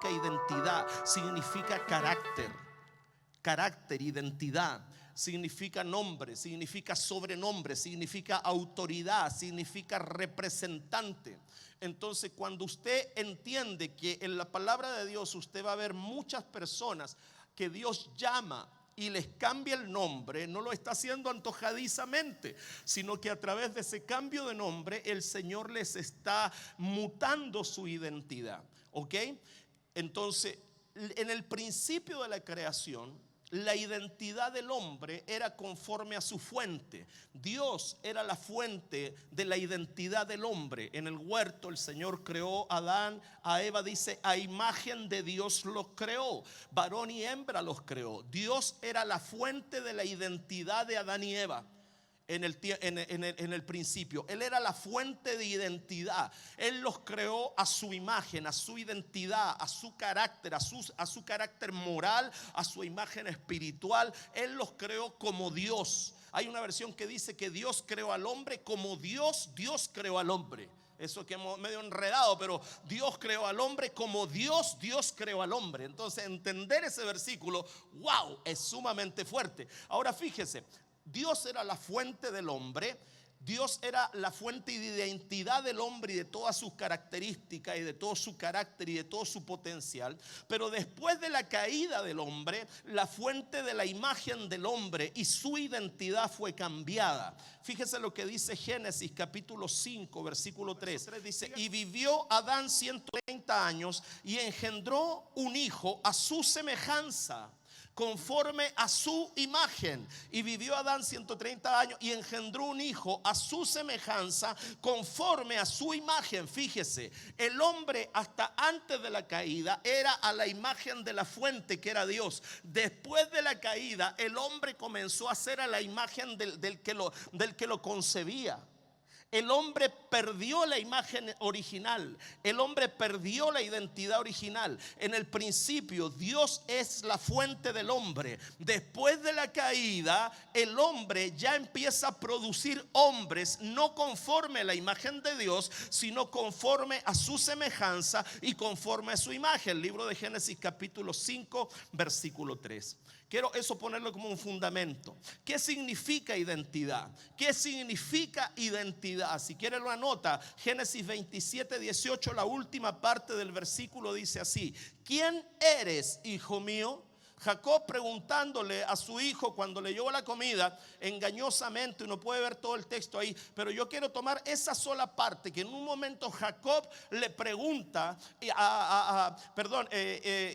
significa identidad, significa carácter, identidad. Significa nombre, significa sobrenombre, significa autoridad, significa representante. Entonces, cuando usted entiende que en la palabra de Dios usted va a ver muchas personas que Dios llama y les cambia el nombre, no lo está haciendo antojadizamente, sino que a través de ese cambio de nombre el Señor les está mutando su identidad. ¿Ok? Entonces, en el principio de la creación, la identidad del hombre era conforme a su fuente. Dios era la fuente de la identidad del hombre. En el huerto el Señor creó a Adán, a Eva, dice, a imagen de Dios los creó. Varón y hembra los creó. Dios era la fuente de la identidad de Adán y Eva. En el principio, Él era la fuente de identidad. Él los creó a su imagen, a su identidad, a su carácter, a su carácter moral, a su imagen espiritual. Él los creó como Dios. Hay una versión que dice que Dios creó al hombre como Dios creó al hombre. Eso que hemos medio enredado, pero Dios creó al hombre como Dios creó al hombre. Entonces, entender ese versículo, wow, es sumamente fuerte. Ahora fíjese, Dios era la fuente del hombre. Dios era la fuente de identidad del hombre y de todas sus características y de todo su carácter y de todo su potencial. Pero después de la caída del hombre, la fuente de la imagen del hombre y su identidad fue cambiada. Fíjese lo que dice Génesis capítulo 5 versículo 3. Dice, y vivió Adán 130 años y engendró un hijo a su semejanza, conforme a su imagen. Y vivió Adán 130 años y engendró un hijo a su semejanza, conforme a su imagen. Fíjese, el hombre hasta antes de la caída era a la imagen de la fuente, que era Dios. Después de la caída, el hombre comenzó a ser a la imagen del que lo concebía. El hombre perdió la imagen original. El hombre perdió la identidad original. En el principio, Dios es la fuente del hombre. Después de la caída, el hombre ya empieza a producir hombres no conforme a la imagen de Dios, sino conforme a su semejanza y conforme a su imagen. El libro de Génesis capítulo 5 versículo 3. Quiero eso ponerlo como un fundamento. ¿Qué significa identidad? ¿Qué significa identidad? Si quiere lo anota. Génesis 27, 18, la última parte del versículo dice así: ¿quién eres, hijo mío? Jacob preguntándole a su hijo cuando le llevó la comida, engañosamente, uno puede ver todo el texto ahí, pero yo quiero tomar esa sola parte, que en un momento Jacob le pregunta,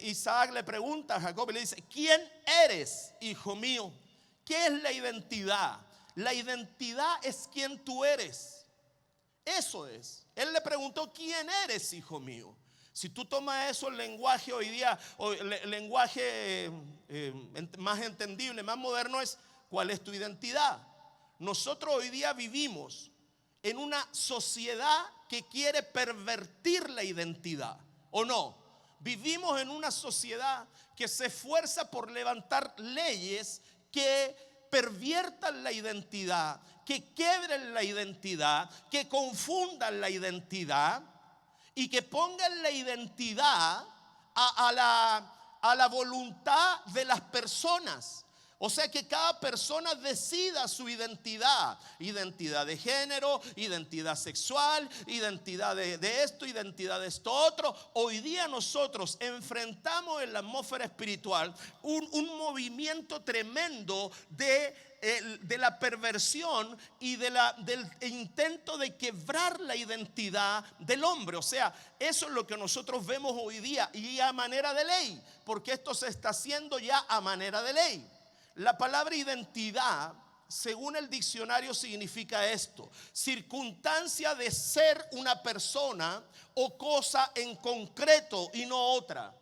Isaac le pregunta a Jacob y le dice: ¿quién eres, hijo mío? ¿Qué es la identidad? La identidad es quién tú eres. Eso es. Él le preguntó: ¿quién eres, hijo mío? Si tú tomas eso, el lenguaje hoy día, el lenguaje más entendible, más moderno es: ¿cuál es tu identidad? Nosotros hoy día vivimos en una sociedad que quiere pervertir la identidad, ¿o no? Vivimos en una sociedad que se esfuerza por levantar leyes que perviertan la identidad, que quiebren la identidad, que confundan la identidad y que pongan la identidad a la voluntad de las personas. O sea, que cada persona decida su identidad de género, identidad sexual, identidad de esto, identidad de esto otro. Hoy día nosotros enfrentamos en la atmósfera espiritual un movimiento tremendo de la perversión y del intento de quebrar la identidad del hombre. O sea, eso es lo que nosotros vemos hoy día, y a manera de ley, porque esto se está haciendo ya a manera de ley. La palabra identidad, según el diccionario, significa esto: circunstancia de ser una persona o cosa en concreto y no otra.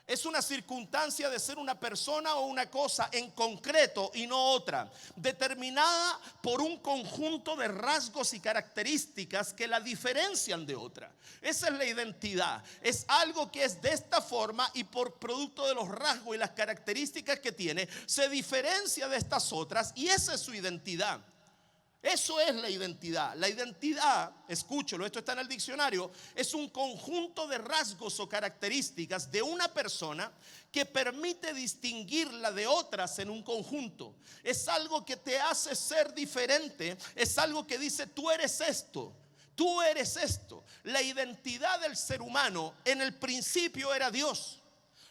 Es una circunstancia de ser una persona o una cosa en concreto y no otra, determinada por un conjunto de rasgos y características que la diferencian de otra. Esa es la identidad. Es algo que es de esta forma y por producto de los rasgos y las características que tiene, se diferencia de estas otras, y esa es su identidad. Eso es la identidad. La identidad, escúchelo, esto está en el diccionario, es un conjunto de rasgos o características de una persona que permite distinguirla de otras en un conjunto. Es algo que te hace ser diferente, es algo que dice tú eres esto. Tú eres esto. La identidad del ser humano en el principio era Dios.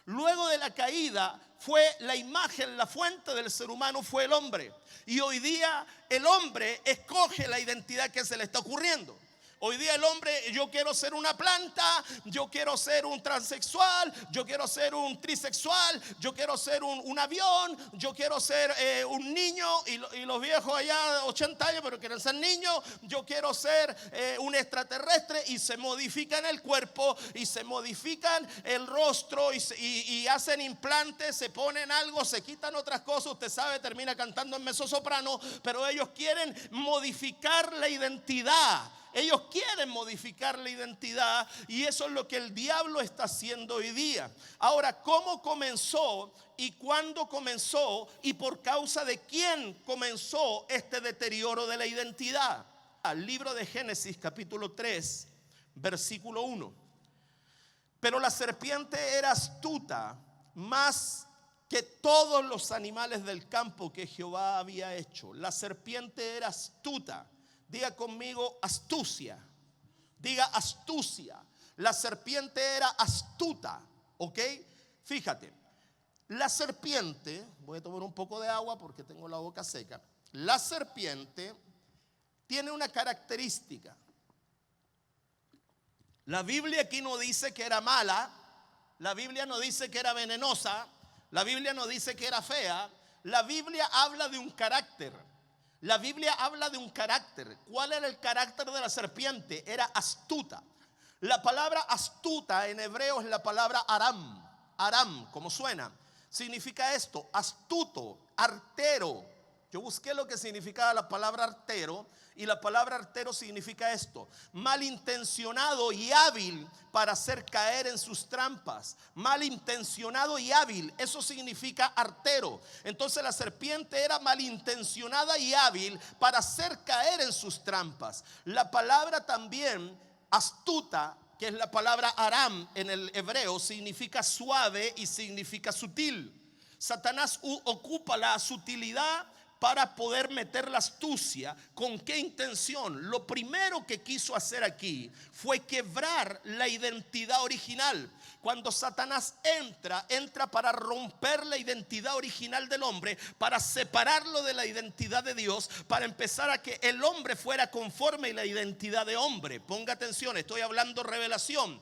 Luego de la caída fue la imagen, la fuente del ser humano fue el hombre. Y hoy día el hombre escoge la identidad que se le está ocurriendo. Hoy día el hombre, yo quiero ser una planta, yo quiero ser un transexual, yo quiero ser un trisexual, yo quiero ser un avión, yo quiero ser un niño y los viejos allá 80 años pero quieren ser niños, yo quiero ser un extraterrestre y se modifican el cuerpo y se modifican el rostro y hacen implantes, se ponen algo, se quitan otras cosas, usted sabe, termina cantando en mezzosoprano, pero ellos quieren modificar la identidad. Ellos quieren modificar la identidad y eso es lo que el diablo está haciendo hoy día. Ahora, ¿cómo comenzó y cuándo comenzó y por causa de quién comenzó este deterioro de la identidad? Al libro de Génesis capítulo 3, versículo 1. Pero la serpiente era astuta más que todos los animales del campo que Jehová había hecho. La serpiente era astuta. Diga conmigo astucia. Diga astucia. La serpiente era astuta. ¿Ok? Fíjate. La serpiente, voy a tomar un poco de agua porque tengo la boca seca. La serpiente tiene una característica. La Biblia aquí no dice que era mala. La Biblia no dice que era venenosa. La Biblia no dice que era fea. La Biblia habla de un carácter. La Biblia habla de un carácter. ¿Cuál era el carácter de la serpiente? Era astuta. La palabra astuta en hebreo es la palabra aram. Aram, como suena, significa esto: astuto, artero. Yo busqué lo que significaba la palabra artero y la palabra artero significa esto: malintencionado y hábil para hacer caer en sus trampas. Malintencionado y hábil, eso significa artero. Entonces la serpiente era malintencionada y hábil para hacer caer en sus trampas. La palabra también astuta, que es la palabra aram en el hebreo, significa suave y significa sutil. Satanás ocupa la sutilidad para poder meter la astucia. ¿Con qué intención? Lo primero que quiso hacer aquí fue quebrar la identidad original. Cuando Satanás entra para romper la identidad original del hombre, para separarlo de la identidad de Dios, para empezar a que el hombre fuera conforme a la identidad de hombre. Ponga atención, estoy hablando revelación.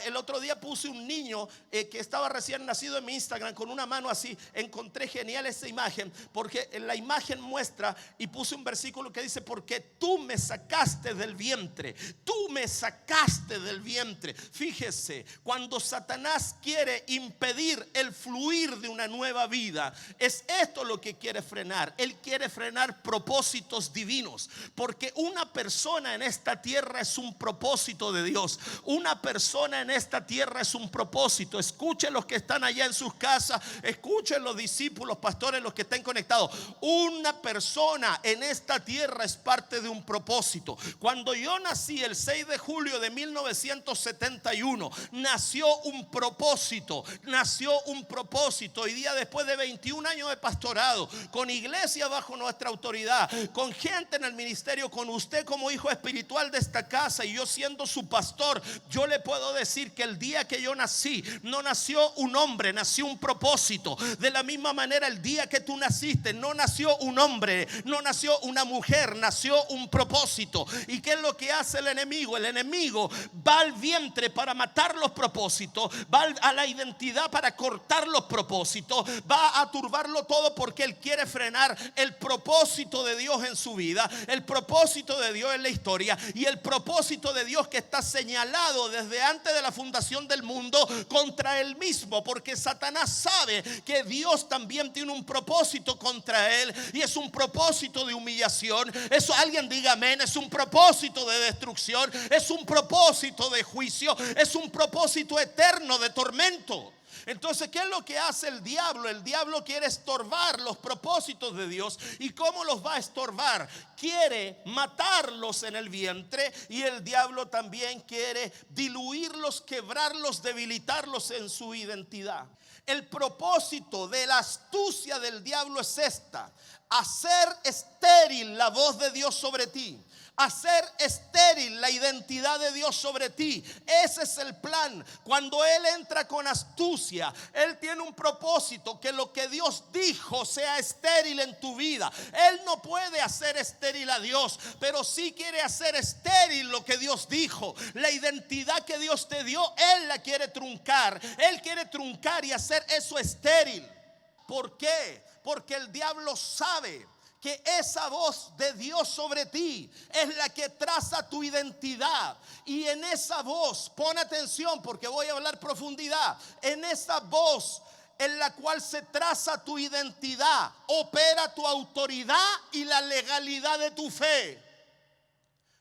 El otro día puse un niño que estaba recién nacido en mi Instagram con una mano así. Encontré genial esa imagen porque la imagen muestra, y puse un versículo que dice: porque tú me sacaste del vientre. Tú me sacaste del vientre. Fíjese, cuando Satanás quiere impedir el fluir de una nueva vida, es esto lo que quiere frenar. Él quiere frenar propósitos divinos, porque una persona en esta tierra es un propósito de Dios. Una persona en esta tierra es un propósito. Escuchen los que están allá en sus casas, escuchen los discípulos, pastores, los que estén conectados. Una persona en esta tierra es parte de un propósito. Cuando yo nací el 6 de julio de 1971, nació un propósito. Nació un propósito. Hoy día, después de 21 años de pastorado, con iglesia bajo nuestra autoridad, con gente en el ministerio, con usted como hijo espiritual de esta casa y yo siendo su pastor, yo le puedo decir que el día que yo nací, no nació un hombre, nació un propósito. De la misma manera, el día que tú naciste, no nació un hombre, no nació una mujer, nació un propósito. ¿Y qué es lo que hace el enemigo? El enemigo va al vientre para matar los propósitos, va a la identidad para cortar los propósitos, va a turbarlo todo, porque él quiere frenar el propósito de Dios en su vida, el propósito de Dios en la historia y el propósito de Dios que está señalado desde antes de la fundación del mundo contra él mismo, porque Satanás sabe que Dios también tiene un propósito contra él, y es un propósito de humillación. Eso, alguien diga amén. Es un propósito de destrucción, es un propósito de juicio, es un propósito eterno de tormento. Entonces, ¿qué es lo que hace el diablo? El diablo quiere estorbar los propósitos de Dios. ¿Y cómo los va a estorbar? Quiere matarlos en el vientre, y el diablo también quiere diluirlos, quebrarlos, debilitarlos en su identidad. El propósito de la astucia del diablo es esta: hacer estéril la voz de Dios sobre ti, hacer estéril la identidad de Dios sobre ti. Ese es el plan. Cuando él entra con astucia, él tiene un propósito: que lo que Dios dijo sea estéril en tu vida. Él no puede hacer estéril a Dios, pero sí quiere hacer estéril lo que Dios dijo. La identidad que Dios te dio, él la quiere truncar. Él quiere truncar y hacer eso estéril. ¿Por qué? Porque el diablo sabe que esa voz de Dios sobre ti es la que traza tu identidad. Y en esa voz, pon atención porque voy a hablar profundidad. En esa voz en la cual se traza tu identidad, opera tu autoridad y la legalidad de tu fe.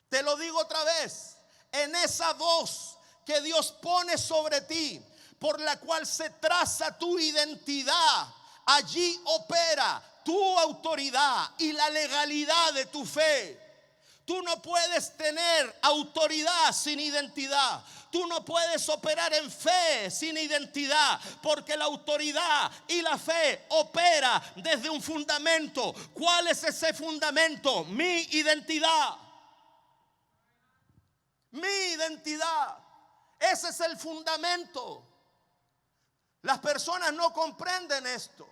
Te lo digo otra vez: en esa voz que Dios pone sobre ti, por la cual se traza tu identidad, allí opera tu autoridad y la legalidad de tu fe. Tú no puedes tener autoridad sin identidad. Tú no puedes operar en fe sin identidad, porque la autoridad y la fe opera desde un fundamento. ¿Cuál es ese fundamento? Mi identidad. Mi identidad. Ese es el fundamento. Las personas no comprenden esto.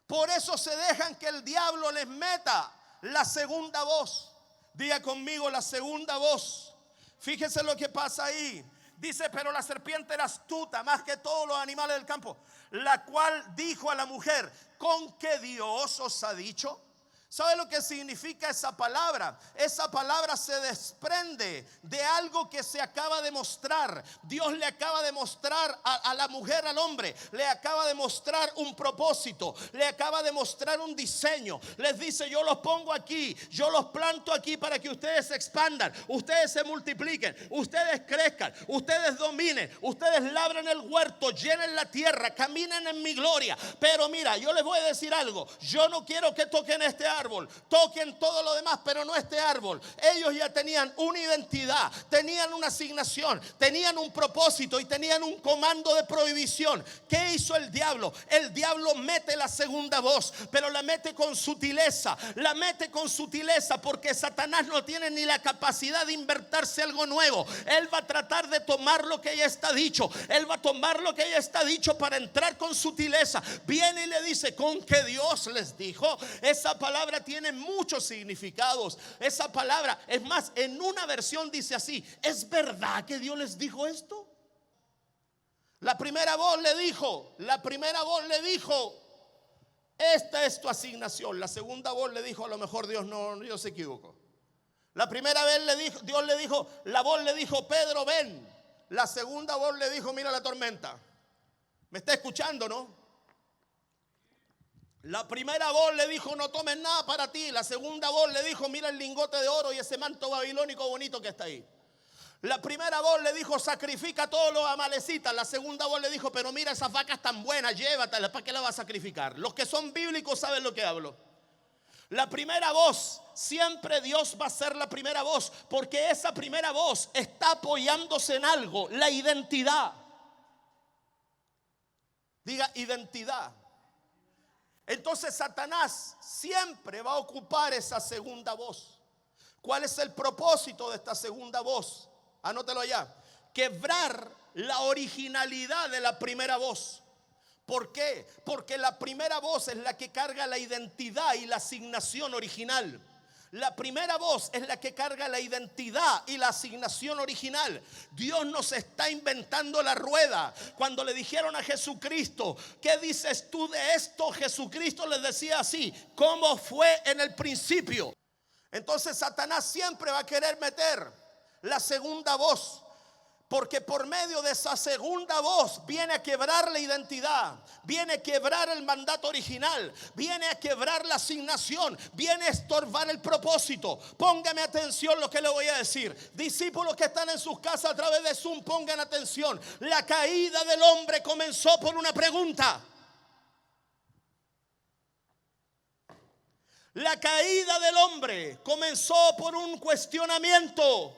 Por eso se dejan que el diablo les meta la segunda voz. Diga conmigo: la segunda voz. Fíjese lo que pasa ahí. Dice: pero la serpiente era astuta más que todos los animales del campo, la cual dijo a la mujer: ¿con qué Dios os ha dicho? ¿Sabe lo que significa esa palabra? Esa palabra se desprende de algo que se acaba de mostrar. Dios le acaba de mostrar a la mujer, al hombre, le acaba de mostrar un propósito, le acaba de mostrar un diseño. Les dice: yo los pongo aquí, yo los planto aquí para que ustedes se expandan, ustedes se multipliquen, ustedes crezcan, ustedes dominen, ustedes labren el huerto, llenen la tierra, caminen en mi gloria. Pero mira, yo les voy a decir algo: yo no quiero que toquen este árbol, toquen todo lo demás, pero no este árbol. Ellos ya tenían una identidad, tenían una asignación, tenían un propósito y tenían un comando de prohibición. ¿Qué hizo el diablo? El diablo mete la segunda voz, pero la mete con sutileza. La mete con sutileza porque Satanás no tiene ni la capacidad de inventarse algo nuevo. Él va a tratar de tomar lo que ya está dicho. Él va a tomar lo que ya está dicho para entrar con sutileza. Viene y le dice: ¿con qué Dios les dijo? Esa palabra tiene muchos significados. Esa palabra, es más, en una versión dice así: ¿es verdad que Dios les dijo esto? La primera voz le dijo, esta es tu asignación. La segunda voz le dijo: a lo mejor Dios se equivocó. La primera vez la voz le dijo: Pedro, ven. La segunda voz le dijo: mira la tormenta. ¿Me está escuchando, no? La primera voz le dijo: no tomes nada para ti. La segunda voz le dijo: mira el lingote de oro y ese manto babilónico bonito que está ahí. La primera voz le dijo: sacrifica a todos los amalecitas. La segunda voz le dijo: pero mira esas vacas tan buenas, llévatelas. ¿Para qué las vas a sacrificar? Los que son bíblicos saben lo que hablo. La primera voz, siempre Dios va a ser la primera voz, porque esa primera voz está apoyándose en algo: la identidad. Diga: identidad. Entonces Satanás siempre va a ocupar esa segunda voz. ¿Cuál es el propósito de esta segunda voz? Anótelo allá: quebrar la originalidad de la primera voz. ¿Por qué? Porque la primera voz es la que carga la identidad y la asignación original. La primera voz es la que carga la identidad y la asignación original. Dios nos está inventando la rueda. Cuando le dijeron a Jesucristo: ¿qué dices tú de esto? Jesucristo les decía así: ¿cómo fue en el principio? Entonces Satanás siempre va a querer meter la segunda voz Porque por medio de esa segunda voz viene a quebrar la identidad, viene a quebrar el mandato original, viene a quebrar la asignación, viene a estorbar el propósito. Póngame atención lo que le voy a decir. Discípulos que están en sus casas a través de Zoom, pongan atención. La caída del hombre comenzó por una pregunta. La caída del hombre comenzó por un cuestionamiento.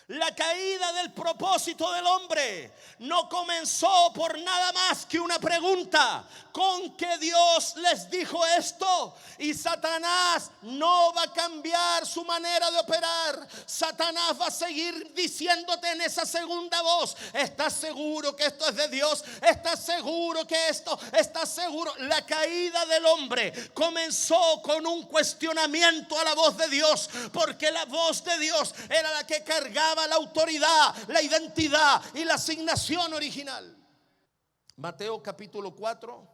La caída del propósito del hombre no comenzó por nada más que una pregunta. ¿Con qué Dios les dijo esto? Y Satanás no va a cambiar su manera de operar. Satanás va a seguir diciéndote en esa segunda voz: ¿estás seguro que esto es de Dios? ¿Estás seguro que esto? ¿Estás seguro? La caída del hombre comenzó con un cuestionamiento a la voz de Dios, porque la voz de Dios era la que cargaba la autoridad, la identidad y la asignación original. Mateo capítulo 4,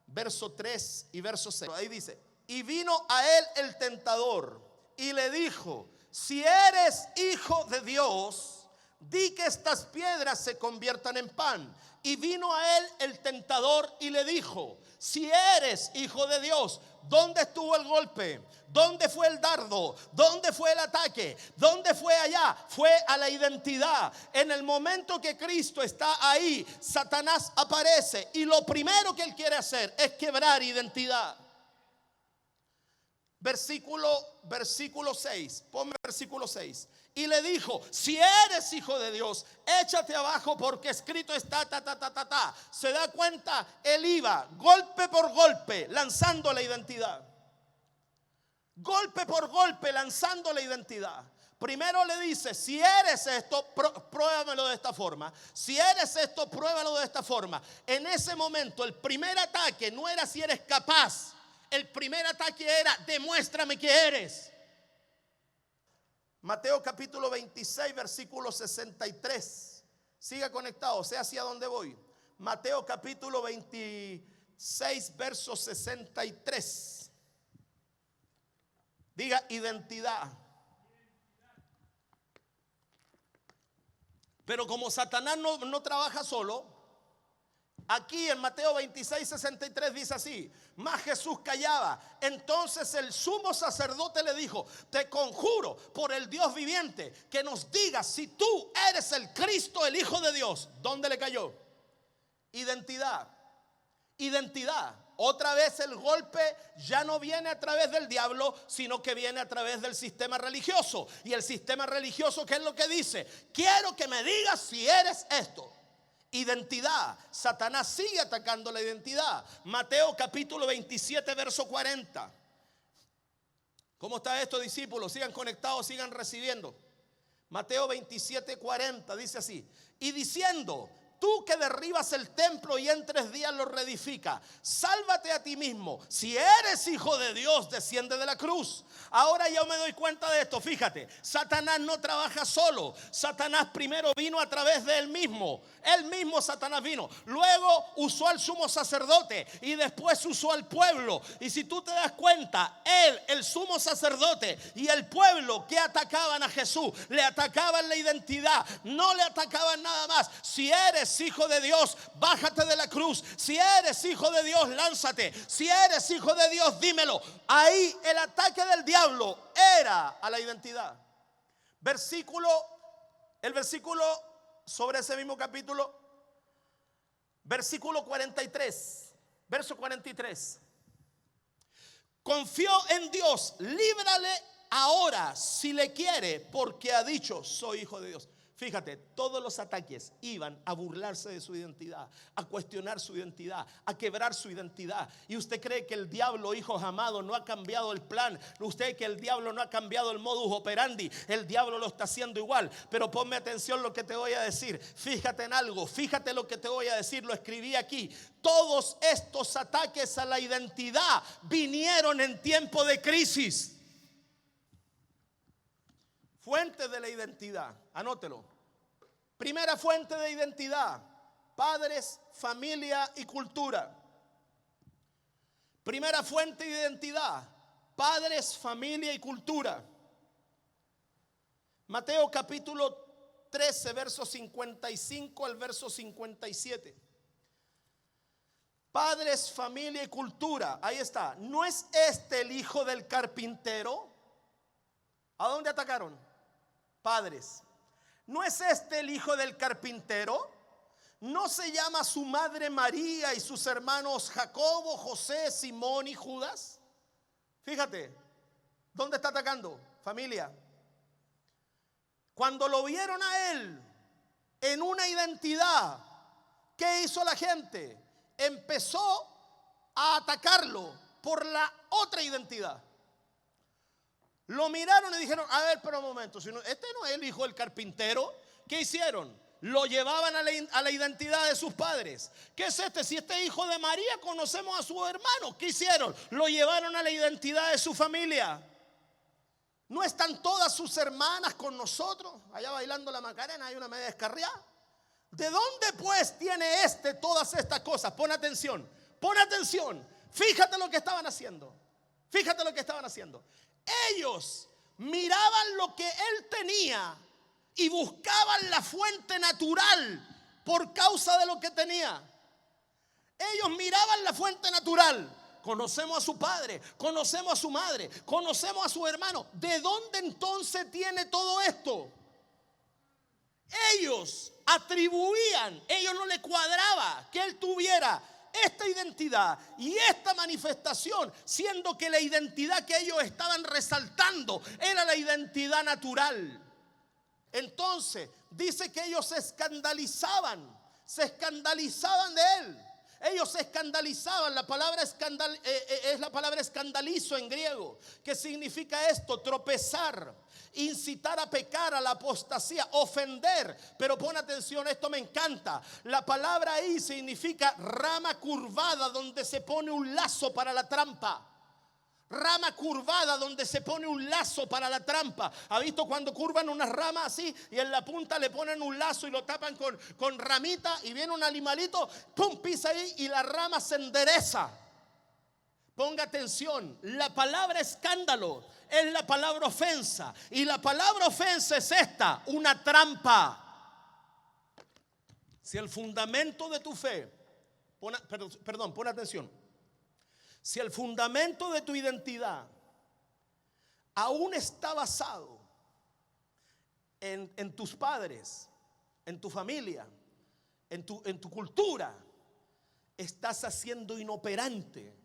verso 3 y verso 6. Ahí dice: y vino a él el tentador y le dijo: si eres hijo de Dios, di que estas piedras se conviertan en pan. Y vino a él el tentador y le dijo: si eres hijo de Dios. ¿Dónde estuvo el golpe? ¿Dónde fue el dardo? ¿Dónde fue el ataque? ¿Dónde fue allá? Fue a la identidad. En el momento que Cristo está ahí, Satanás aparece y lo primero que él quiere hacer es quebrar identidad. Versículo 6. Ponme versículo 6. Y le dijo: si eres hijo de Dios, échate abajo, porque escrito está, Se da cuenta, él iba golpe por golpe lanzando la identidad. Golpe por golpe lanzando la identidad. Primero le dice: si eres esto, pruébamelo de esta forma. Si eres esto, pruébalo de esta forma. En ese momento el primer ataque no era si eres capaz. El primer ataque era: demuéstrame que eres. Mateo capítulo 26, versículo 63. Siga conectado, sé hacia dónde voy. Mateo capítulo 26, verso 63. Diga: identidad. Pero como Satanás no trabaja solo, aquí en Mateo 26, 63 dice así: mas Jesús callaba. Entonces el sumo sacerdote le dijo: te conjuro por el Dios viviente que nos digas si tú eres el Cristo, el Hijo de Dios. ¿Dónde le cayó? Identidad. Identidad. Otra vez el golpe ya no viene a través del diablo, sino que viene a través del sistema religioso. Y el sistema religioso, ¿qué es lo que dice? Quiero que me digas si eres esto. Identidad. Satanás sigue atacando la identidad. Mateo capítulo 27, verso 40. ¿Cómo está esto, discípulos? Sigan conectados, sigan recibiendo. Mateo 27, 40 dice así: y diciendo: tú que derribas el templo y en 3 días lo reedifica, sálvate a ti mismo. Si eres hijo de Dios, desciende de la cruz. Ahora yo me doy cuenta de esto. Fíjate, Satanás no trabaja solo. Satanás primero vino a través de él mismo. Él mismo, Satanás, vino. Luego usó al sumo sacerdote y después usó al pueblo. Y si tú te das cuenta, él, el sumo sacerdote y el pueblo que atacaban a Jesús, le atacaban la identidad, no le atacaban nada más. Si eres hijo de Dios, bájate de la cruz. Si eres hijo de Dios, lánzate. Si eres hijo de Dios, dímelo. Ahí el ataque del diablo era a la identidad. El versículo sobre ese mismo capítulo, versículo 43, verso 43. Confió en Dios, líbrale ahora si le quiere, porque ha dicho: soy hijo de Dios. Fíjate, todos los ataques iban a burlarse de su identidad, a cuestionar su identidad, a quebrar su identidad. Y usted cree que el diablo, hijos amados, no ha cambiado el plan. Usted cree que el diablo no ha cambiado el modus operandi. El diablo lo está haciendo igual. Pero ponme atención lo que te voy a decir. Fíjate en algo, fíjate lo que te voy a decir. Lo escribí aquí. Todos estos ataques a la identidad vinieron en tiempo de crisis. Fuente de la identidad, anótelo. Primera fuente de identidad: padres, familia y cultura. Primera fuente de identidad: padres, familia y cultura. Mateo capítulo 13, verso 55 al verso 57. Padres, familia y cultura. Ahí está. ¿No es este el hijo del carpintero? ¿A dónde atacaron? Padres. ¿No es este el hijo del carpintero? ¿No se llama su madre María y sus hermanos Jacobo, José, Simón y Judas? Fíjate, ¿dónde está atacando? Familia. Cuando lo vieron a él en una identidad, ¿qué hizo la gente? Empezó a atacarlo por la otra identidad. Lo miraron y dijeron: a ver, pero un momento, si no, este no es el hijo del carpintero. ¿Qué hicieron? Lo llevaban a la identidad de sus padres. ¿Qué es este? Si este hijo de María, conocemos a su hermano. ¿Qué hicieron? Lo llevaron a la identidad de su familia. ¿No están todas sus hermanas con nosotros? Allá bailando la Macarena, hay una media descarriada. ¿De dónde pues tiene todas estas cosas? Pon atención, pon atención. Fíjate lo que estaban haciendo. Fíjate lo que estaban haciendo. Ellos miraban lo que él tenía y buscaban la fuente natural por causa de lo que tenía. Ellos miraban la fuente natural. Conocemos a su padre, conocemos a su madre, conocemos a su hermano. ¿De dónde entonces tiene todo esto? Ellos atribuían, ellos no le cuadraba que él tuviera esta identidad y esta manifestación, siendo que la identidad que ellos estaban resaltando era la identidad natural. Entonces dice que ellos se escandalizaban de él. Ellos se escandalizaban. La palabra es la palabra escandalizo en griego, que significa esto: tropezar, incitar a pecar, a la apostasía, ofender. Pero pon atención, esto me encanta. La palabra ahí significa rama curvada donde se pone un lazo para la trampa. Rama curvada donde se pone un lazo para la trampa. ¿Ha visto cuando curvan unas ramas así y en la punta le ponen un lazo y lo tapan con ramita y viene un animalito, pum, pisa ahí y la rama se endereza? Ponga atención, la palabra escándalo es la palabra ofensa, y la palabra ofensa es esta: una trampa. Si el fundamento de tu fe, pon atención. Si el fundamento de tu identidad aún está basado en tus padres, en tu familia, en tu cultura, estás haciendo inoperante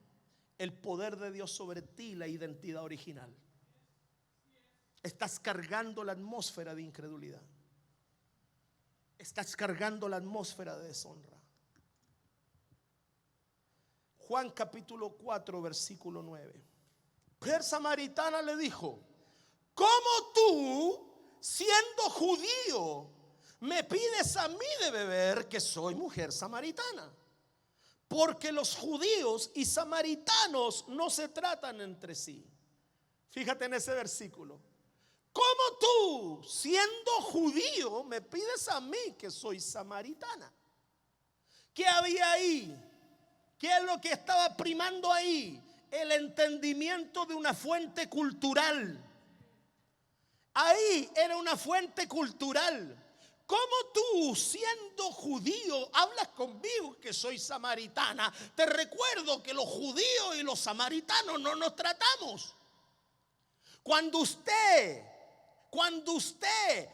el poder de Dios sobre ti, la identidad original. Estás cargando la atmósfera de incredulidad. Estás cargando la atmósfera de deshonra. Juan capítulo 4 versículo 9. Mujer samaritana le dijo: ¿cómo tú, siendo judío, me pides a mí de beber, que soy mujer samaritana? Porque los judíos y samaritanos no se tratan entre sí. Fíjate en ese versículo. ¿Cómo tú, siendo judío, me pides a mí, que soy samaritana? ¿Qué había ahí? ¿Qué es lo que estaba primando ahí? El entendimiento de una fuente cultural. Ahí era una fuente cultural. ¿Cómo tú, siendo judío, hablas conmigo que soy samaritana? Te recuerdo que los judíos y los samaritanos no nos tratamos. Cuando usted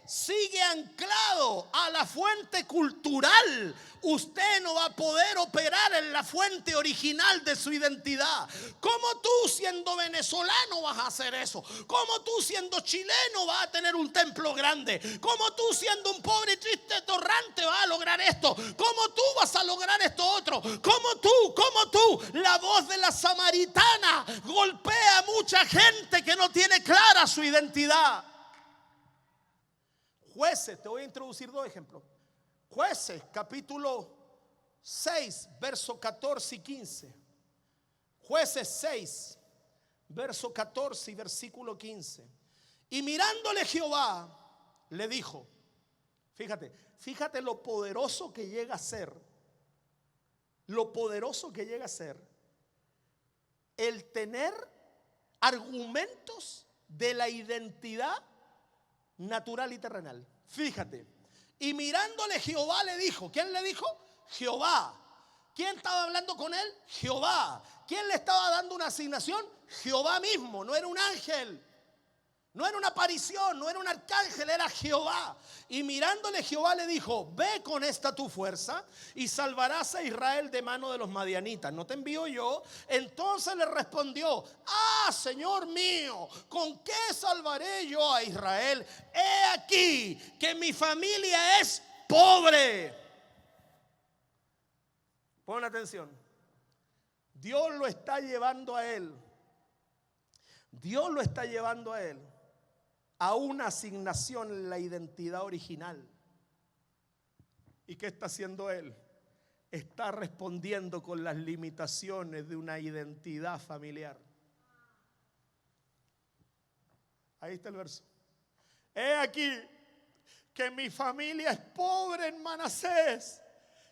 sigue anclado a la fuente cultural, usted no va a poder operar en la fuente original de su identidad. ¿Cómo tú, siendo venezolano, vas a hacer eso? ¿Cómo tú, siendo chileno, vas a tener un templo grande? ¿Cómo tú, siendo un pobre y triste torrante, vas a lograr esto? ¿Cómo tú vas a lograr esto otro? ¿Cómo tú? La voz de la samaritana golpea a mucha gente que no tiene clara su identidad. Jueces, te voy a introducir dos ejemplos. Jueces, capítulo 6, verso 14 y 15. Jueces 6, verso 14 y versículo 15. Y mirándole Jehová, le dijo, fíjate lo poderoso que llega a ser. Lo poderoso que llega a ser el tener argumentos de la identidad natural y terrenal. Fíjate, Y mirándole Jehová le dijo. ¿Quién le dijo? Jehová. ¿Quién estaba hablando con él? Jehová. ¿Quién le estaba dando una asignación? Jehová mismo. No era un ángel, no era una aparición, no era un arcángel, era Jehová. Y mirándole Jehová le dijo: ve con esta tu fuerza y salvarás a Israel de mano de los madianitas. ¿No te envío yo? Entonces le respondió: ah, Señor mío, ¿con qué salvaré yo a Israel? He aquí que mi familia es pobre. Pon atención. Dios lo está llevando a él. Dios lo está llevando a él a una asignación en la identidad original. ¿Y qué está haciendo él? Está respondiendo con las limitaciones de una identidad familiar. Ahí está el verso. He aquí que mi familia es pobre en Manasés,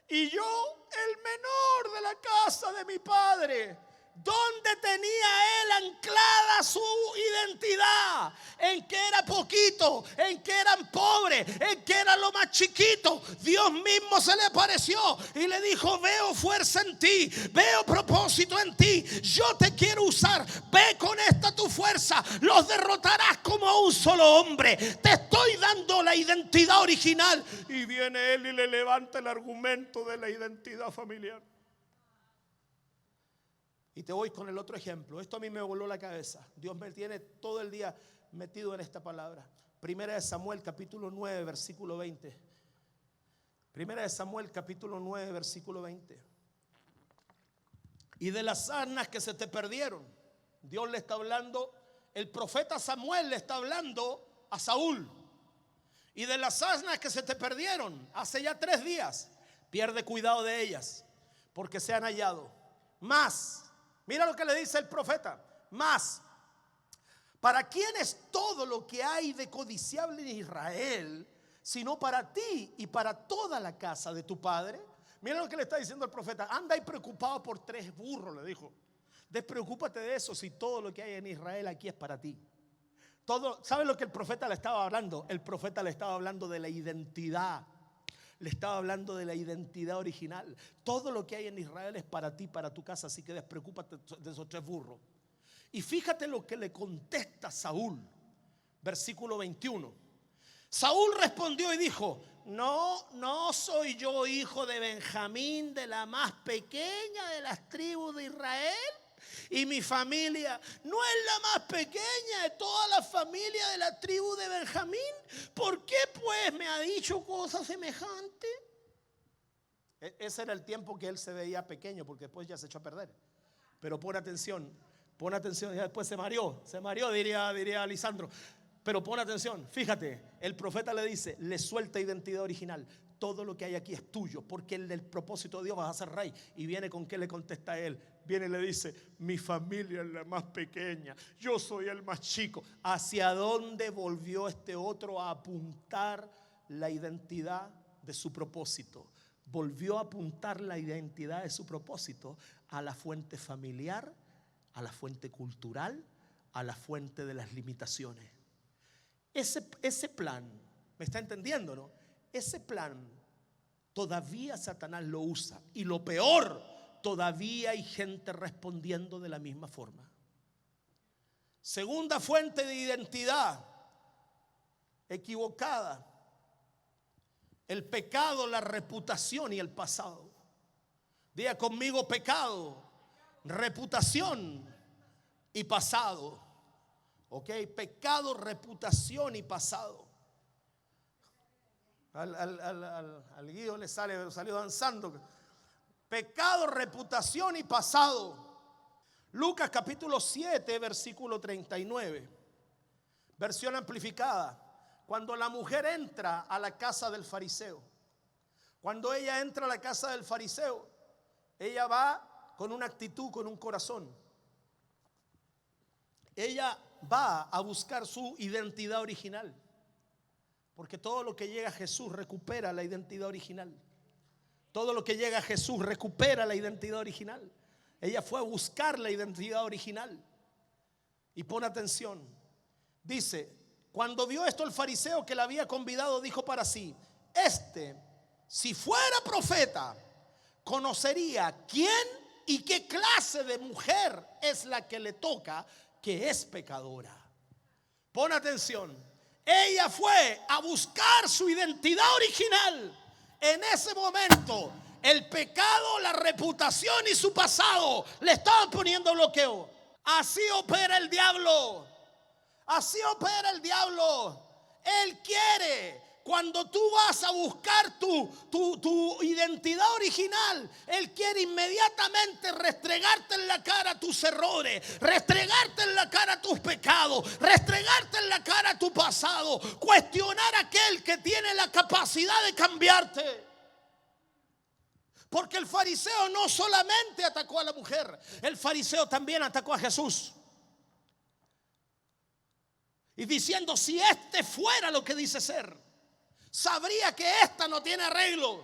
y yo el menor de la casa de mi padre. ¿Dónde tenía él anclada su identidad? En que era poquito, en que eran pobres, en que era lo más chiquito. Dios mismo se le apareció y le dijo: veo fuerza en ti, veo propósito en ti, yo te quiero usar. Ve con esta tu fuerza, los derrotarás como un solo hombre. Te estoy dando la identidad original. Y viene él y le levanta el argumento de la identidad familiar. Y te voy con el otro ejemplo. Esto a mí me voló la cabeza. Dios me tiene todo el día metido en esta palabra. Primera de Samuel capítulo 9 versículo 20. Primera de Samuel capítulo 9 versículo 20. Y de las asnas que se te perdieron, Dios le está hablando, el profeta Samuel le está hablando a Saúl. Y de las asnas que se te perdieron hace ya 3 días, pierde cuidado de ellas, porque se han hallado. Más, mira lo que le dice el profeta: más, ¿para quién es todo lo que hay de codiciable en Israel, sino para ti y para toda la casa de tu padre? Mira lo que le está diciendo el profeta: anda y preocupado por 3 burros, le dijo. Despreocúpate de eso si todo lo que hay en Israel aquí es para ti. Todo, ¿sabe lo que el profeta le estaba hablando? El profeta le estaba hablando de la identidad. Le estaba hablando de la identidad original. Todo lo que hay en Israel es para ti, para tu casa, así que despreocúpate de esos 3 burros. Y fíjate lo que le contesta Saúl, versículo 21. Saúl respondió y dijo: no soy yo hijo de Benjamín, de la más pequeña de las tribus de Israel, y mi familia no es la más pequeña de toda la familia de la tribu de Benjamín. ¿Por qué pues me ha dicho cosas semejantes? Ese era el tiempo que él se veía pequeño, porque después ya se echó a perder. Pero pon atención, ya después se mareó, diría Lisandro. Pero pon atención, fíjate, el profeta le dice, le suelta identidad original. Todo lo que hay aquí es tuyo, porque el propósito de Dios vas a ser rey. Y viene con qué le contesta a él. Viene y le dice: mi familia es la más pequeña, yo soy el más chico. ¿Hacia dónde volvió este otro a apuntar la identidad de su propósito? Volvió a apuntar la identidad de su propósito a la fuente familiar, a la fuente cultural, a la fuente de las limitaciones. Ese plan, ¿me está entendiendo, no? Ese plan todavía Satanás lo usa. Y lo peor, todavía hay gente respondiendo de la misma forma. Segunda fuente de identidad equivocada: el pecado, la reputación y el pasado. Diga conmigo: pecado, reputación y pasado. Ok, pecado, reputación y pasado. Al Guido le salió danzando. Pecado, reputación y pasado. Lucas capítulo 7 versículo 39, versión amplificada. Cuando la mujer entra a la casa del fariseo, cuando ella entra a la casa del fariseo, ella va con una actitud, con un corazón. Ella va a buscar su identidad original, porque todo lo que llega a Jesús recupera la identidad original. Todo lo que llega a Jesús recupera la identidad original. Ella fue a buscar la identidad original. Y pon atención. Dice: cuando vio esto el fariseo que la había convidado, dijo para sí: si fuera profeta, conocería quién y qué clase de mujer es la que le toca, que es pecadora. Pon atención. Ella fue a buscar su identidad original. En ese momento, el pecado, la reputación y su pasado le estaban poniendo bloqueo. Así opera el diablo. Así opera el diablo. Él quiere, cuando tú vas a buscar tu identidad original, Él quiere inmediatamente restregarte en la cara tus errores, restregarte en la cara tus pecados, restregarte en la cara tu pasado, cuestionar a aquel que tiene la capacidad de cambiarte. Porque el fariseo no solamente atacó a la mujer, el fariseo también atacó a Jesús. Y diciendo, si este fuera lo que dice ser, sabría que esta no tiene arreglo.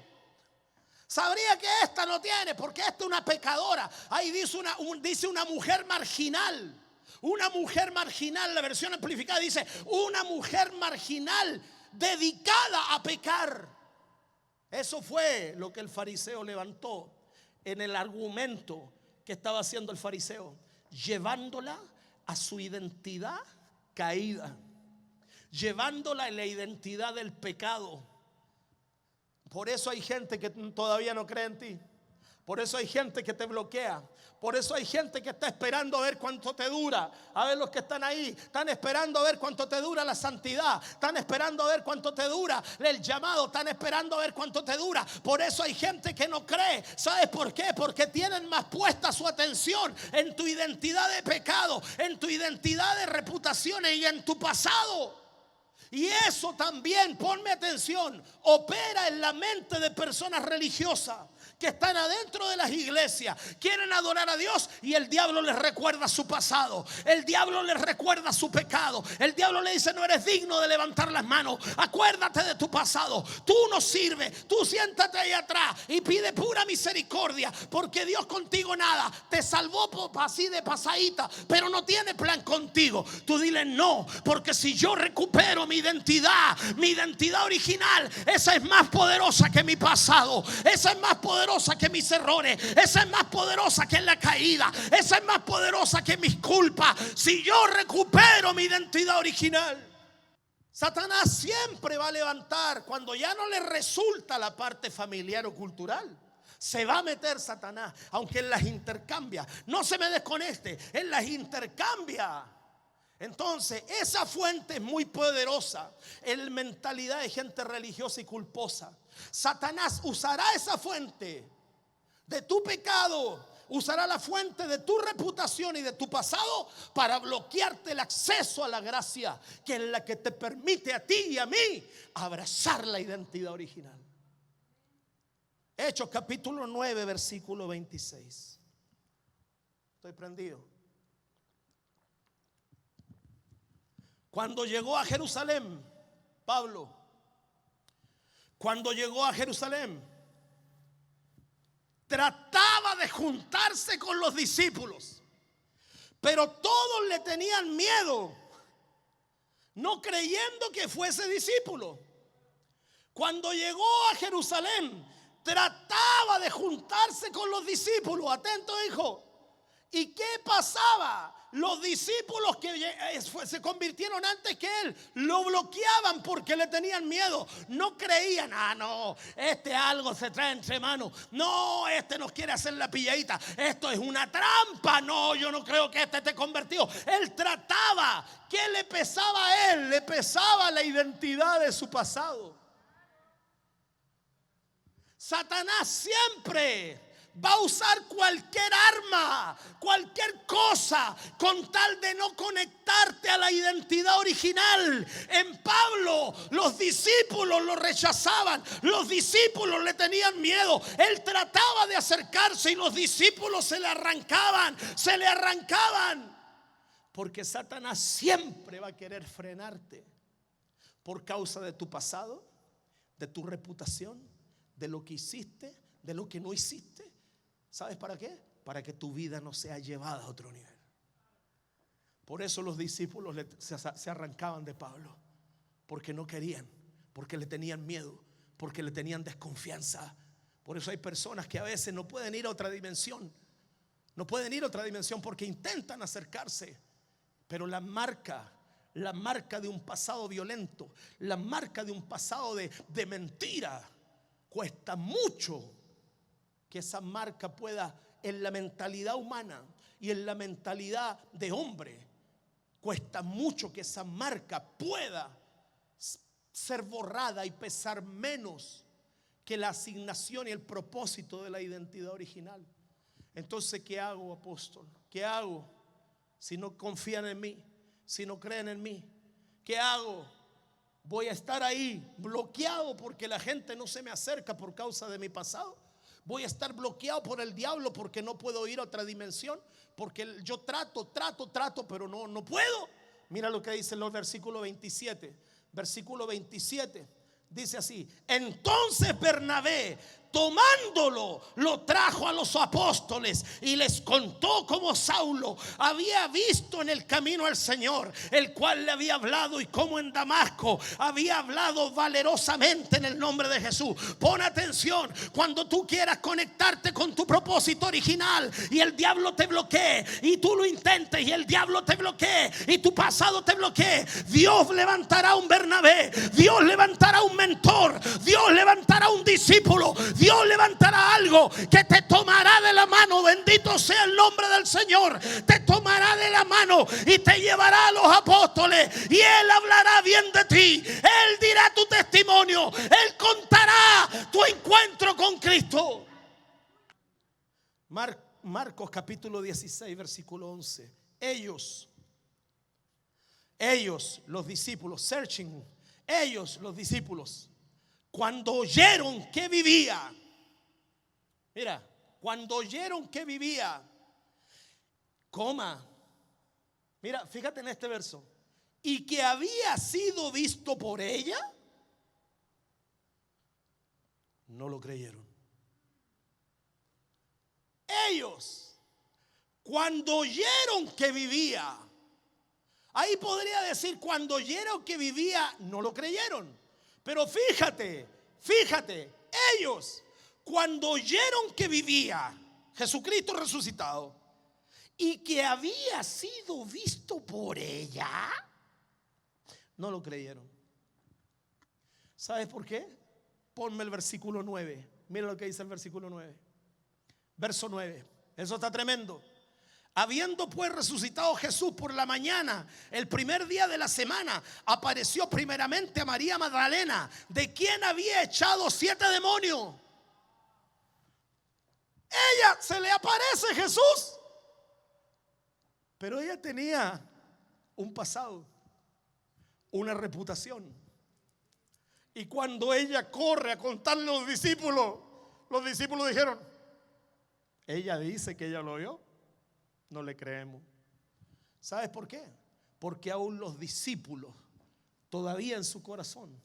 Sabría que esta no tiene, porque esta es una pecadora. Ahí dice una mujer marginal. Una mujer marginal, la versión amplificada dice, una mujer marginal dedicada a pecar. Eso fue lo que el fariseo levantó en el argumento que estaba haciendo el fariseo, llevándola a su identidad caída, llevándola en la identidad del pecado. Por eso hay gente que todavía no cree en ti. Por eso hay gente que te bloquea. Por eso hay gente que está esperando a ver cuánto te dura. A ver, los que están ahí están esperando a ver cuánto te dura la santidad. Están esperando a ver cuánto te dura el llamado. Están esperando a ver cuánto te dura. Por eso hay gente que no cree. ¿Sabes por qué? Porque tienen más puesta su atención en tu identidad de pecado, en tu identidad de reputaciones y en tu pasado. Y eso también, ponme atención, opera en la mente de personas religiosas que están adentro de las iglesias, quieren adorar a Dios y el diablo les recuerda su pasado, el diablo les recuerda su pecado, el diablo le dice, no eres digno de levantar las manos, acuérdate de tu pasado, tú no sirves, tú siéntate ahí atrás y pide pura misericordia, porque Dios contigo nada, te salvó así de pasadita, pero no tiene plan contigo. Tú dile no, porque si yo recupero mi identidad original, esa es más poderosa que mi pasado, esa es más poderosa que mis errores, esa es más poderosa que la caída, esa es más poderosa que mis culpas. Si yo recupero mi identidad original, Satanás siempre va a levantar cuando ya no le resulta la parte familiar o cultural. Se va a meter Satanás, aunque él las intercambia. No se me desconecte, él las intercambia. Entonces, esa fuente es muy poderosa en la mentalidad de gente religiosa y culposa. Satanás usará esa fuente de tu pecado, usará la fuente de tu reputación y de tu pasado para bloquearte el acceso a la gracia, que es la que te permite a ti y a mí abrazar la identidad original. Hechos capítulo 9, versículo 26. Estoy prendido. Cuando llegó a Jerusalén, Pablo, cuando llegó a Jerusalén, trataba de juntarse con los discípulos, pero todos le tenían miedo, no creyendo que fuese discípulo. Cuando llegó a Jerusalén, trataba de juntarse con los discípulos. Atento, hijo. ¿Y qué pasaba? Los discípulos que se convirtieron antes que él lo bloqueaban porque le tenían miedo. No creían, no, algo se trae entre manos. No, nos quiere hacer la pilladita. Esto es una trampa. No, yo no creo que esté convertido. Él trataba. ¿Qué le pesaba a él? Le pesaba la identidad de su pasado. Satanás siempre va a usar cualquier arma, cualquier cosa, con tal de no conectarte a la identidad original. En Pablo, los discípulos lo rechazaban, los discípulos le tenían miedo. Él trataba de acercarse y los discípulos se le arrancaban, porque Satanás siempre va a querer frenarte por causa de tu pasado, de tu reputación, de lo que hiciste, de lo que no hiciste. ¿Sabes para qué? Para que tu vida no sea llevada a otro nivel. Por eso los discípulos se arrancaban de Pablo, porque no querían, porque le tenían miedo, porque le tenían desconfianza. Por eso hay personas que a veces no pueden ir a otra dimensión. No pueden ir a otra dimensión porque intentan acercarse, pero la marca de un pasado violento, la marca de un pasado de mentira, cuesta mucho que esa marca pueda, en la mentalidad humana y en la mentalidad de hombre, cuesta mucho que esa marca pueda ser borrada y pesar menos que la asignación y el propósito de la identidad original. Entonces, ¿qué hago, apóstol? ¿Qué hago si no confían en mí? Si no creen en mí, ¿qué hago? Voy a estar ahí bloqueado porque la gente no se me acerca por causa de mi pasado. Voy a estar bloqueado por el diablo porque no puedo ir a otra dimensión, porque yo trato, pero no puedo. Mira lo que dice el versículo 27. Versículo 27 dice así: entonces Bernabé, tomándolo, lo trajo a los apóstoles y les contó cómo Saulo había visto en el camino al Señor, el cual le había hablado, y cómo en Damasco había hablado valerosamente en el nombre de Jesús. Pon atención, cuando tú quieras conectarte con tu propósito original y el diablo te bloquee, y tú lo intentes y el diablo te bloquee y tu pasado te bloquee, Dios levantará un Bernabé, Dios levantará un mentor, Dios levantará un discípulo, Dios levantará algo que te tomará de la mano. Bendito sea el nombre del Señor. Te tomará de la mano y te llevará a los apóstoles, y Él hablará bien de ti. Él dirá tu testimonio. Él contará tu encuentro con Cristo. Marcos capítulo 16 versículo 11. Ellos los discípulos, los discípulos, cuando oyeron que vivía, cuando oyeron que vivía, mira, fíjate en este verso, y que había sido visto por ella, no lo creyeron. Ellos, cuando oyeron que vivía, ahí podría decir cuando oyeron que vivía, no lo creyeron. Pero fíjate, ellos cuando oyeron que vivía Jesucristo resucitado y que había sido visto por ella, no lo creyeron. ¿Sabes por qué? Ponme el versículo 9. Mira lo que dice el versículo 9. Verso 9. Eso está tremendo. Habiendo pues resucitado Jesús por la mañana, el primer día de la semana, apareció primeramente a María Magdalena, de quien había echado 7 demonios. Ella se le aparece Jesús, pero ella tenía un pasado, una reputación. Y cuando ella corre a contarle a los discípulos dijeron: ella dice que ella lo vio. No le creemos. ¿Sabes por qué? Porque aún los discípulos todavía en su corazón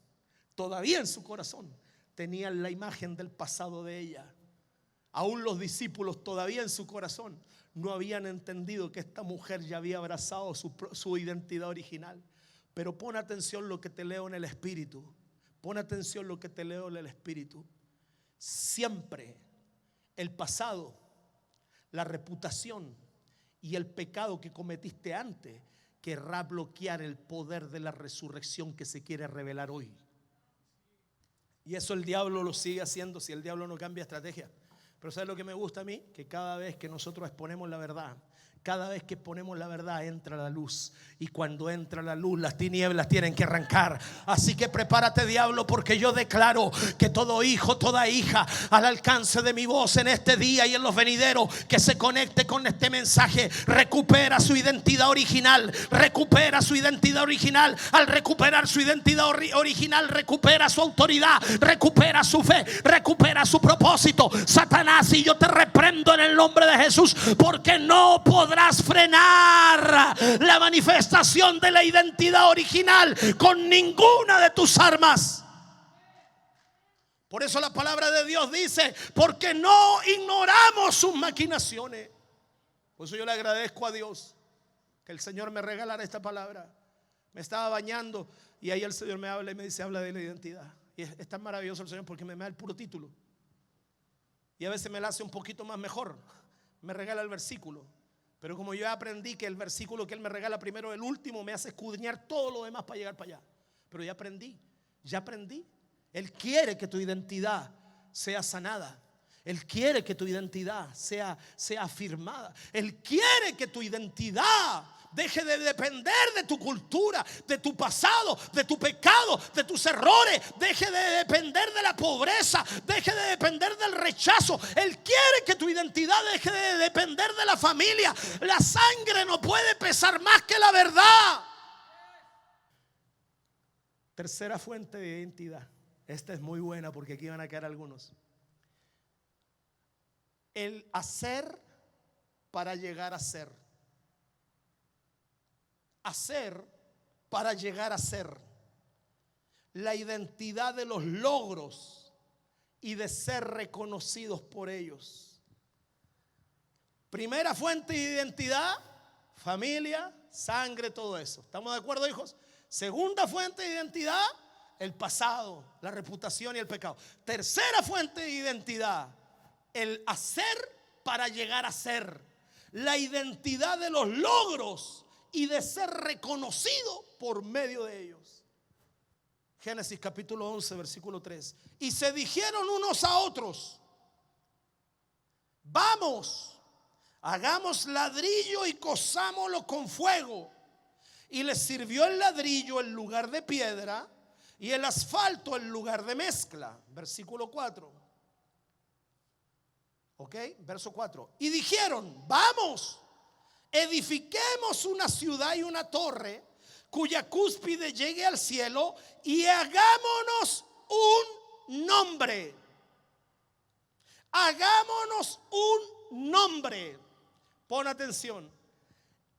tenían la imagen del pasado de ella. Aún los discípulos todavía en su corazón no habían entendido que esta mujer ya había abrazado su identidad original. Pero pon atención lo que te leo en el Espíritu. Siempre el pasado, la reputación y el pecado que cometiste antes querrá bloquear el poder de la resurrección que se quiere revelar hoy. Y eso el diablo lo sigue haciendo si el diablo no cambia estrategia. Pero ¿sabes lo que me gusta a mí? Que cada vez que nosotros exponemos la verdad, entra la luz. Y cuando entra la luz, las tinieblas tienen que arrancar. Así que prepárate, diablo, porque yo declaro que todo hijo, toda hija, al alcance de mi voz en este día y en los venideros, que se conecte con este mensaje, recupera su identidad original. Al recuperar su identidad original, recupera su autoridad, recupera su fe, recupera su propósito. Satanás, y yo te reprendo en el nombre de Jesús, porque no podrás frenar la manifestación de la identidad original con ninguna de tus armas. Por eso la palabra de Dios dice: porque no ignoramos sus maquinaciones. Por eso yo le agradezco a Dios que el Señor me regalara esta palabra. Me estaba bañando y ahí el Señor me habla y me dice: habla de la identidad. Y es tan maravilloso el Señor porque me da el puro título. Y a veces me la hace un poquito más mejor. Me regala el versículo. Pero como yo aprendí que el versículo que Él me regala primero, el último, me hace escudriñar todo lo demás para llegar para allá. Pero ya aprendí. Él quiere que tu identidad sea sanada. Él quiere que tu identidad sea afirmada. Él quiere que tu identidad deje de depender de tu cultura, de tu pasado, de tu pecado, de tus errores. Deje de depender de la pobreza, deje de depender del rechazo. Él quiere que tu identidad deje de depender de la familia. La sangre no puede pesar más que la verdad. Tercera fuente de identidad. Esta es muy buena porque aquí van a quedar algunos. El hacer para llegar a ser. Hacer para llegar a ser. La identidad de los logros y de ser reconocidos por ellos. Primera fuente de identidad, familia, sangre, todo eso. ¿Estamos de acuerdo, hijos? Segunda fuente de identidad, el pasado, la reputación y el pecado. Tercera fuente de identidad, el hacer para llegar a ser. La identidad de los logros y de ser reconocido por medio de ellos. Génesis capítulo 11 versículo 3. Y se dijeron unos a otros: vamos, hagamos ladrillo y cozámoslo con fuego. Y les sirvió el ladrillo en lugar de piedra y el asfalto en lugar de mezcla. Versículo 4. Ok, verso 4. Y dijeron: vamos, edifiquemos una ciudad y una torre cuya cúspide llegue al cielo y hagámonos un nombre. Hagámonos un nombre. Pon atención.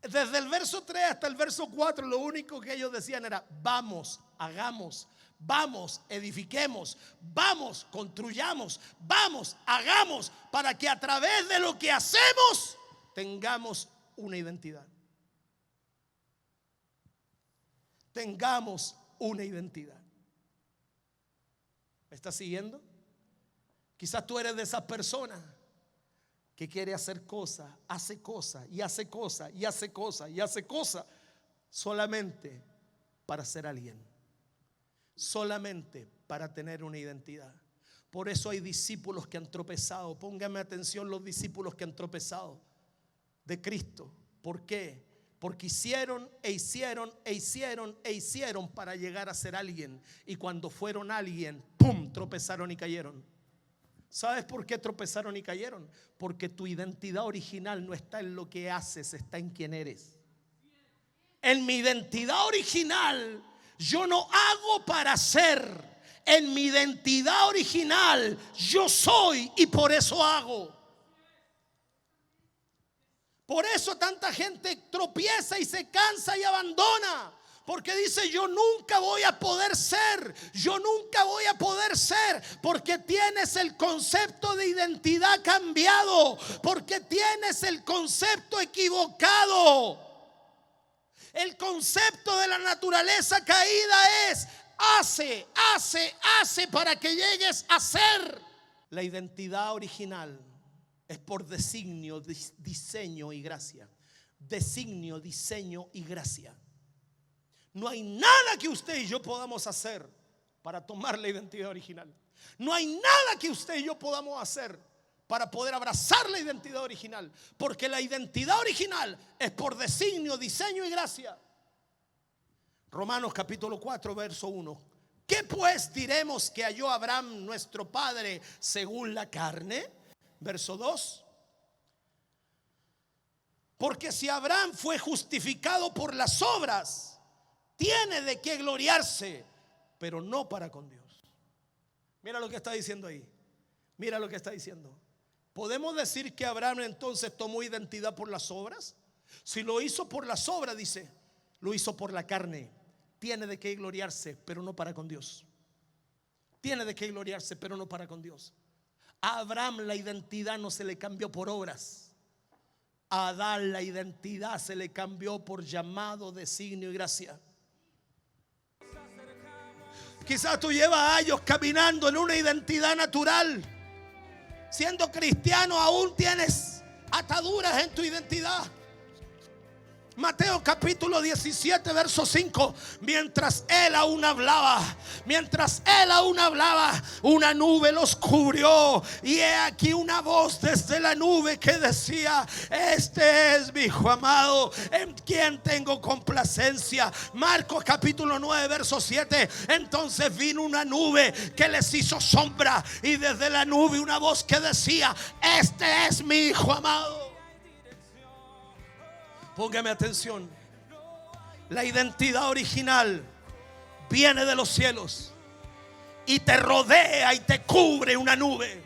Desde el verso 3 hasta el verso 4 lo único que ellos decían era: vamos, hagamos, vamos, edifiquemos, vamos, construyamos, vamos, hagamos, para que a través de lo que hacemos tengamos una identidad. Tengamos una identidad. ¿Me estás siguiendo? Quizás tú eres de esas personas que quiere hacer cosas, hace cosas y hace cosas y hace cosas y hace cosas solamente para ser alguien, solamente para tener una identidad. Por eso hay discípulos que han tropezado. Póngame atención, los discípulos que han tropezado de Cristo. ¿Por qué? Porque hicieron para llegar a ser alguien. Y cuando fueron alguien, ¡pum!, tropezaron y cayeron. ¿Sabes por qué tropezaron y cayeron? Porque tu identidad original no está en lo que haces, está en quién eres. En mi identidad original, yo no hago para ser. En mi identidad original, yo soy y por eso hago. Por eso tanta gente tropieza y se cansa y abandona. Porque dice: yo nunca voy a poder ser. Yo nunca voy a poder ser. Porque tienes el concepto de identidad cambiado. Porque tienes el concepto equivocado. El concepto de la naturaleza caída es: hace para que llegues a ser. La identidad original es por designio, diseño y gracia. Designio, diseño y gracia. No hay nada que usted y yo podamos hacer para tomar la identidad original. No hay nada que usted y yo podamos hacer para poder abrazar la identidad original. Porque la identidad original es por designio, diseño y gracia. Romanos capítulo 4 verso 1. ¿Qué pues diremos que halló Abraham nuestro padre según la carne? Verso 2. Porque si Abraham fue justificado por las obras, tiene de qué gloriarse, pero no para con Dios. Mira lo que está diciendo ahí. Mira lo que está diciendo. ¿Podemos decir que Abraham entonces tomó identidad por las obras? Si lo hizo por las obras, dice, lo hizo por la carne. Tiene de qué gloriarse, pero no para con Dios. Tiene de qué gloriarse, pero no para con Dios. A Abraham la identidad no se le cambió por obras. A Adán la identidad se le cambió por llamado, designio y gracia. Quizás tú llevas años caminando en una identidad natural. Siendo cristiano aún tienes ataduras en tu identidad. Mateo capítulo 17 verso 5. Mientras él aún hablaba, una nube los cubrió, y he aquí una voz desde la nube que decía: este es mi hijo amado, en quien tengo complacencia. Marcos capítulo 9 verso 7. Entonces vino una nube que les hizo sombra, y desde la nube una voz que decía: este es mi hijo amado. Póngame atención. La identidad original viene de los cielos y te rodea y te cubre una nube.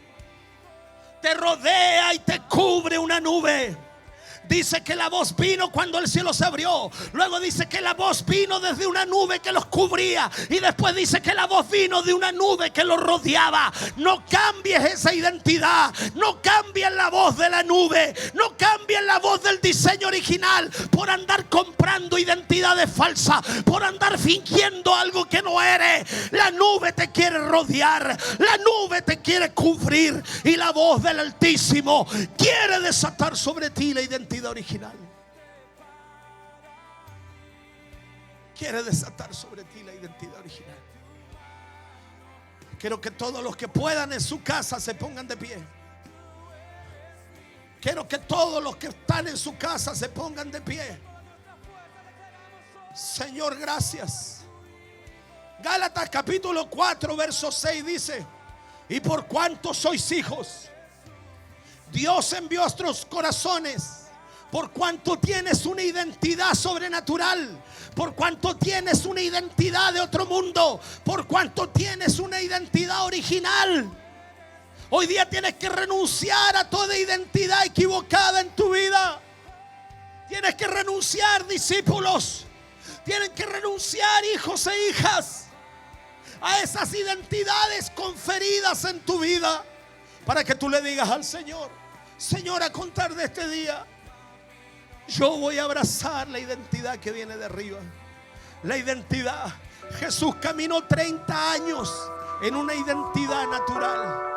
Te rodea y te cubre una nube. Dice que la voz vino cuando el cielo se abrió. Luego dice que la voz vino desde una nube que los cubría. Y después dice que la voz vino de una nube que los rodeaba. No cambies esa identidad. No cambies la voz de la nube. No cambies la voz del diseño original por andar comprando identidades falsas, por andar fingiendo algo que no eres. La nube te quiere rodear. La nube te quiere cubrir. Y la voz del Altísimo quiere desatar sobre ti la identidad original. Quiere desatar sobre ti la identidad original. Quiero que todos los que puedan en su casa se pongan de pie. Quiero que todos los que están en su casa se pongan de pie. Señor, gracias. Gálatas capítulo 4 verso 6 dice: y por cuanto sois hijos, Dios envió a vuestros corazones. Por cuanto tienes una identidad sobrenatural, por cuanto tienes una identidad de otro mundo, por cuanto tienes una identidad original, hoy día tienes que renunciar a toda identidad equivocada en tu vida. Tienes que renunciar, discípulos. Tienen que renunciar, hijos e hijas, a esas identidades conferidas en tu vida, para que tú le digas al Señor: Señor, a contar de este día, yo voy a abrazar la identidad que viene de arriba. La identidad. Jesús caminó 30 años en una identidad natural.